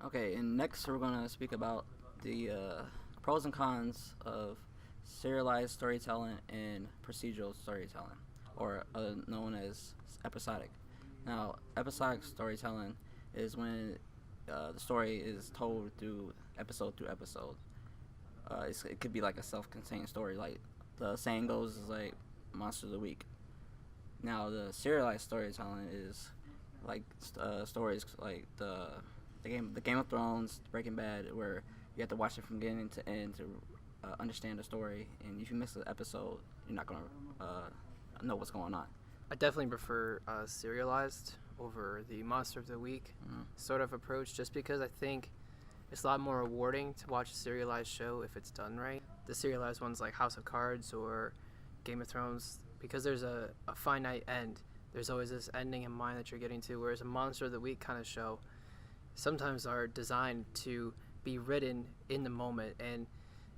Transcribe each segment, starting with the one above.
Okay, and next we're going to speak about the pros and cons of serialized storytelling and procedural storytelling, or known as episodic. Now, episodic storytelling is when the story is told through episode. It could be like a self-contained story, like the saying goes, is like Monster of the Week. Now, the serialized storytelling is like stories like the Game of Thrones, Breaking Bad, where you have to watch it from beginning to end to understand the story. And if you miss an episode, you're not gonna know what's going on. I definitely prefer serialized over the Monster of the Week sort of approach, just because I think it's a lot more rewarding to watch a serialized show if it's done right. The serialized ones like House of Cards or Game of Thrones, because there's a finite end. There's always this ending in mind that you're getting to, whereas a Monster of the Week kind of show sometimes are designed to be written in the moment. And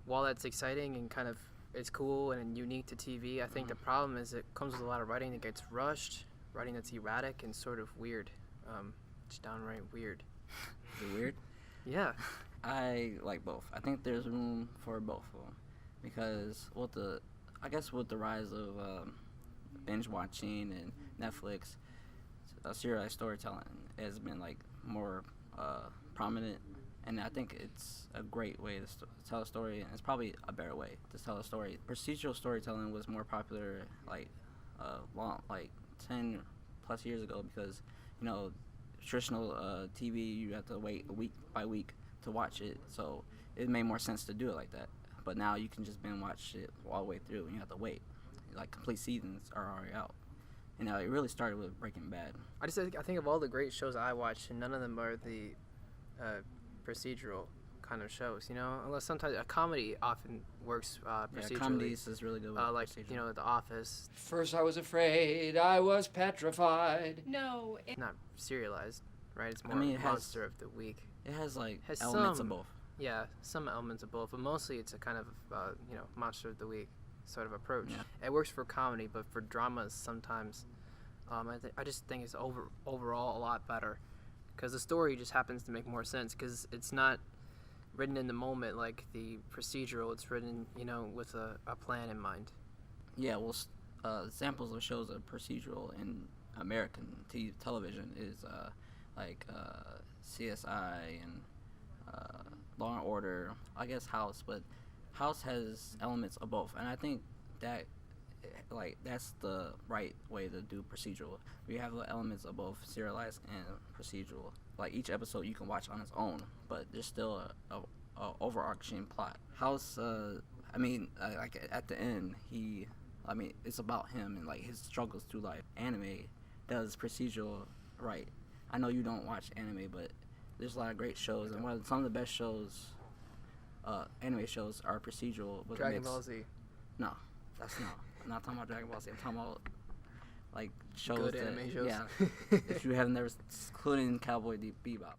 while that's exciting and kind of it's cool and unique to TV, I think the problem is it comes with a lot of writing that gets rushed, writing that's erratic and sort of weird. Just downright weird. Is it weird? Yeah. I like both. I think there's room for both of them because with the rise of binge watching and Netflix, serialized storytelling has been like more prominent, and I think it's a great way to tell a story, and it's probably a better way to tell a story. Procedural storytelling was more popular like 10 plus years ago because traditional TV, you have to wait a week by week to watch it, so it made more sense to do it like that. But now you can just binge watch it all the way through, and you have to wait. Like complete seasons are already out. And it really started with Breaking Bad. I think of all the great shows I watch, and none of them are the procedural kind of shows. Unless sometimes a comedy often works procedurally. Yeah, comedies is really good with like procedural. The Office. First I was afraid, I was petrified. No, Not serialized, right? It's more it has- Monster of the Week. It has Has elements some- of both. Yeah, some elements of both, but mostly it's a kind of Monster of the Week sort of approach. Yeah. It works for comedy, but for dramas sometimes, I just think it's overall a lot better, because the story just happens to make more sense because it's not written in the moment like the procedural. It's written with a plan in mind. Yeah, well, examples of shows of procedural in American television is CSI and Law and Order. I guess House, but House has elements of both, and I think that that's the right way to do procedural. We have the elements of both serialized and procedural. Like each episode you can watch on its own, but there's still a overarching plot. House, at the end, it's about him and like his struggles through life. Anime does procedural right. I know you don't watch anime, but there's a lot of great shows, and some of the best shows, anime shows, are procedural. With Dragon Ball Z. No, that's not. I'm not talking about Dragon Ball Z. I'm talking about like shows Good that, anime shows. Yeah, if you have never, including Cowboy Bebop.